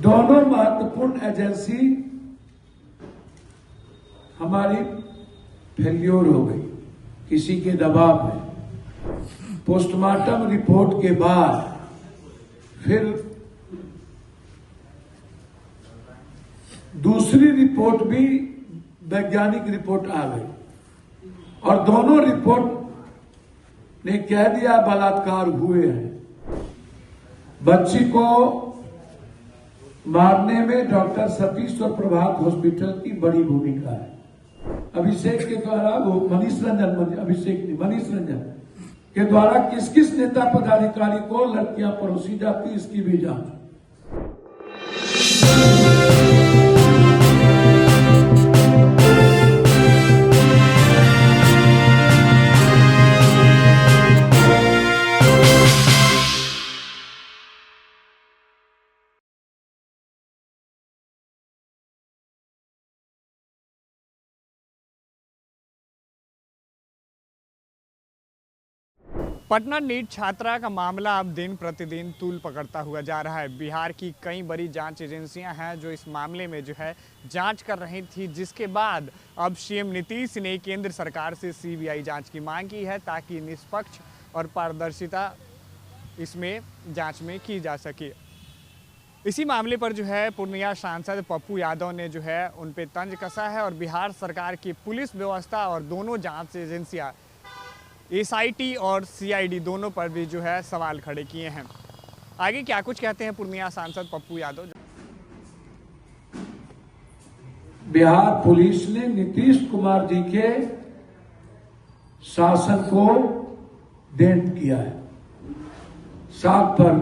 दोनों महत्वपूर्ण एजेंसी हमारी फेल्योर हो गई किसी के दबाव में। पोस्टमार्टम रिपोर्ट के बाद फिर दूसरी रिपोर्ट भी वैज्ञानिक रिपोर्ट आ गई और दोनों रिपोर्ट ने कह दिया बलात्कार हुए हैं। बच्ची को मारने में डॉक्टर सतीश और प्रभात हॉस्पिटल की बड़ी भूमिका है। अभिषेक के द्वारा वो मनीष रंजन के द्वारा किस किस नेता पदाधिकारी को लड़कियां परोसी जाती इसकी भी जांच। पटना नीट छात्रा का मामला अब दिन प्रतिदिन तूल पकड़ता हुआ जा रहा है। बिहार की कई बड़ी जांच एजेंसियां हैं जो इस मामले में जो है जांच कर रही थी, जिसके बाद अब सीएम नीतीश ने केंद्र सरकार से सीबीआई जांच की मांग की है ताकि निष्पक्ष और पारदर्शिता इसमें जांच में की जा सके। इसी मामले पर जो है पूर्णिया सांसद पप्पू यादव ने जो है उन पे तंज कसा है और बिहार सरकार की पुलिस व्यवस्था और दोनों जांच एजेंसियां एसआईटी और सीआईडी दोनों पर भी जो है सवाल खड़े किए हैं। आगे क्या कुछ कहते हैं पूर्णिया सांसद पप्पू यादव। बिहार पुलिस ने नीतीश कुमार जी के शासन को डेंट किया है, साख पर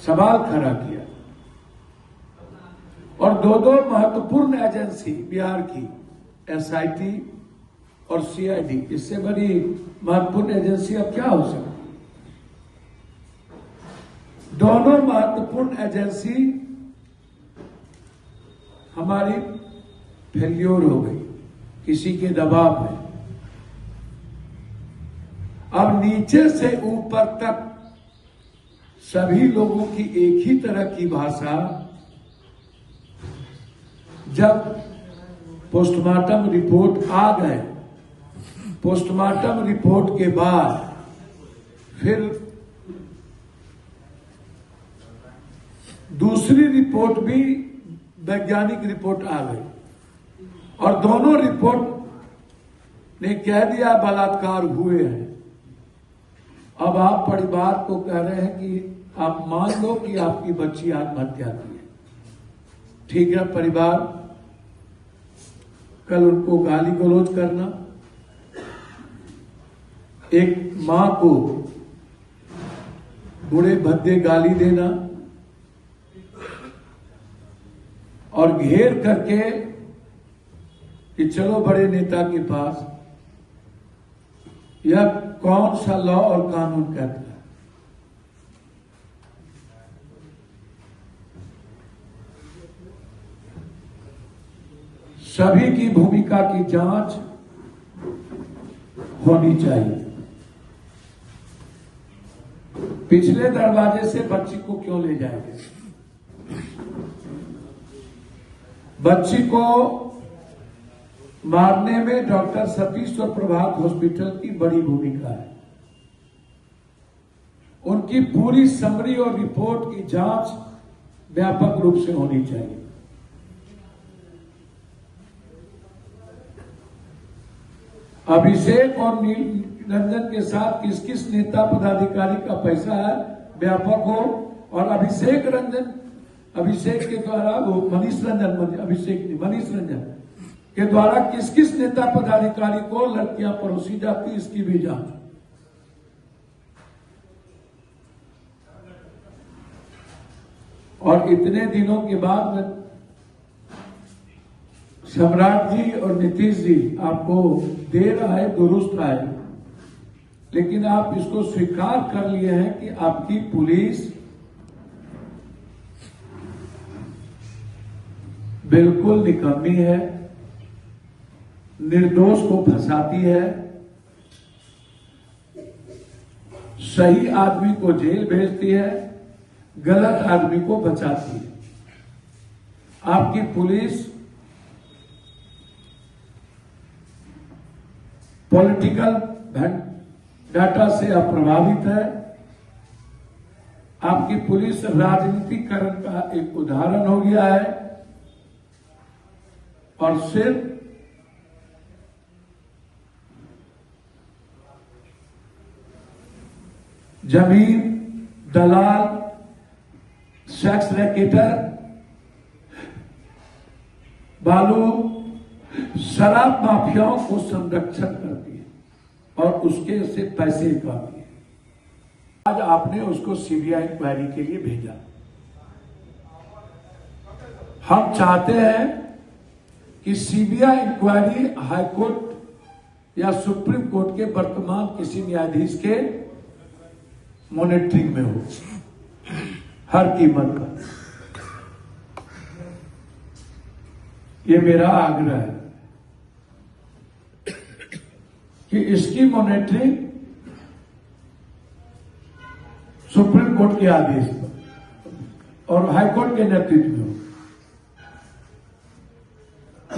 सवाल खड़ा किया और दो महत्वपूर्ण एजेंसी बिहार की एसआईटी और सीआईडी, इससे बड़ी महत्वपूर्ण एजेंसी अब क्या हो सकती। दोनों महत्वपूर्ण एजेंसी हमारी फेल्योर हो गई किसी के दबाव में। अब नीचे से ऊपर तक सभी लोगों की एक ही तरह की भाषा। जब पोस्टमार्टम रिपोर्ट आ गए, पोस्टमार्टम रिपोर्ट के बाद फिर दूसरी रिपोर्ट भी वैज्ञानिक रिपोर्ट आ गई और दोनों रिपोर्ट ने कह दिया बलात्कार हुए हैं। अब आप परिवार को कह रहे हैं कि आप मान लो कि आपकी बच्ची आत्महत्या की है। ठीक है, परिवार कल उनको गाली गलौज करना, एक मां को बुरे भद्दे गाली देना और घेर करके कि चलो बड़े नेता के पास, यह कौन सा लॉ और कानून कहता है। सभी की भूमिका की जांच होनी चाहिए। पिछले दरवाजे से बच्ची को क्यों ले जाएंगे? बच्ची को मारने में डॉक्टर सतीश और प्रभात हॉस्पिटल की बड़ी भूमिका है। उनकी पूरी समरी और रिपोर्ट की जांच व्यापक रूप से होनी चाहिए। अभिषेक और रंजन के साथ किस किस नेता पदाधिकारी का पैसा है व्यापक हो और अभिषेक के द्वारा वो मनीष रंजन के द्वारा किस किस नेता पदाधिकारी को लड़कियां परोसी जाती इसकी भी जांच। और इतने दिनों के बाद सम्राट जी और नीतीश जी आपको देर आए दुरुस्त आए, लेकिन आप इसको स्वीकार कर लिए हैं कि आपकी पुलिस बिल्कुल निकम्मी है, निर्दोष को फंसाती है, सही आदमी को जेल भेजती है, गलत आदमी को बचाती है। आपकी पुलिस पॉलिटिकल डाटा से अप्रभावित है। आपकी पुलिस राजनीतिकरण का एक उदाहरण हो गया है और सिर्फ जमीन दलाल, सेक्स रैकेटर, बालू, शराब माफियाओं को संरक्षण करती है और उसके से पैसे पाती है। आज आपने उसको सीबीआई इंक्वायरी के लिए भेजा। हम चाहते हैं कि सीबीआई इंक्वायरी हाईकोर्ट या सुप्रीम कोर्ट के वर्तमान किसी न्यायाधीश के मॉनिटरिंग में हो, हर कीमत पर। यह मेरा आग्रह है कि इसकी मॉनिटरिंग सुप्रीम कोर्ट के आदेश पर और हाईकोर्ट के नेतृत्व में हो।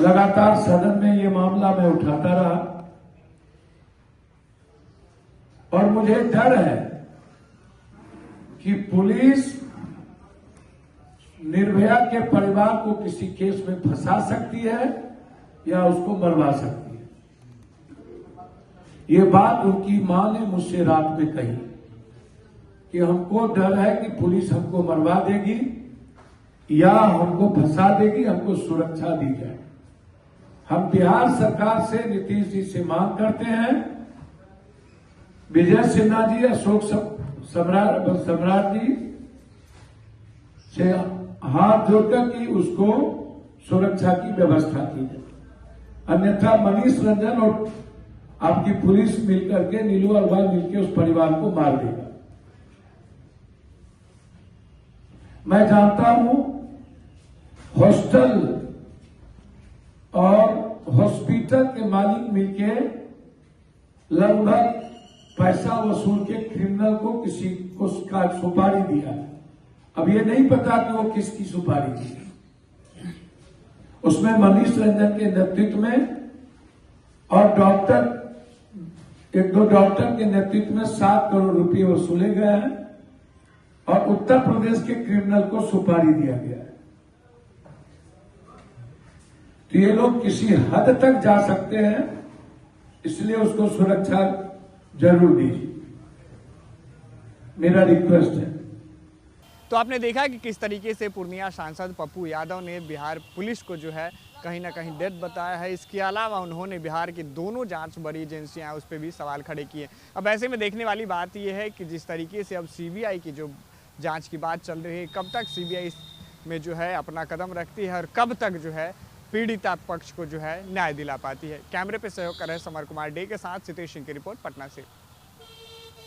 लगातार सदन में यह मामला मैं उठाता रहा और मुझे डर है कि पुलिस निर्भया के परिवार को किसी केस में फंसा सकती है या उसको मरवा सकती है। ये बात उनकी मां ने मुझसे रात में कही कि हमको डर है कि पुलिस हमको मरवा देगी या हमको फंसा देगी, हमको सुरक्षा दी जाए। हम बिहार सरकार से, नीतीश जी से मांग करते हैं, विजय सिन्हा जी, अशोक सम्राट जी से हाथ जोड़कर कि उसको सुरक्षा की व्यवस्था की जाए। अन्यथा मनीष रंजन और आपकी पुलिस मिलकर के, नीलू अग्रवाल मिलकर उस परिवार को मार देगा। मैं जानता हूं हॉस्टल और हॉस्पिटल के मालिक मिलके लगभग पैसा वसूल के क्रिमिनल को किसी को सुपारी दिया। अब ये नहीं पता कि वो किसकी सुपारी दी। उसमें मनीष रंजन के नेतृत्व में और डॉक्टर, एक दो डॉक्टर के नेतृत्व में 7 करोड़ रुपए वसूले गए हैं और उत्तर प्रदेश के क्रिमिनल को सुपारी दिया गया है। तो ये लोग किसी हद तक जा सकते हैं, इसलिए उसको सुरक्षा जरूर दीजिए, मेरा रिक्वेस्ट है। तो आपने देखा कि किस तरीके से पूर्णिया सांसद पप्पू यादव ने बिहार पुलिस को जो है कहीं ना कहीं डेड बताया है। इसके अलावा उन्होंने बिहार की दोनों जांच बड़ी एजेंसियां हैं उस पर भी सवाल खड़े किए। अब ऐसे में देखने वाली बात यह है कि जिस तरीके से अब सीबीआई की जो जांच की बात चल रही है, कब तक सीबीआई में जो है अपना कदम रखती है और कब तक जो है पीड़िता पक्ष को जो है न्याय दिला पाती है। कैमरे पे सहयोग कर रहे समर कुमार डे के साथ सितेश सिंह की रिपोर्ट पटना से।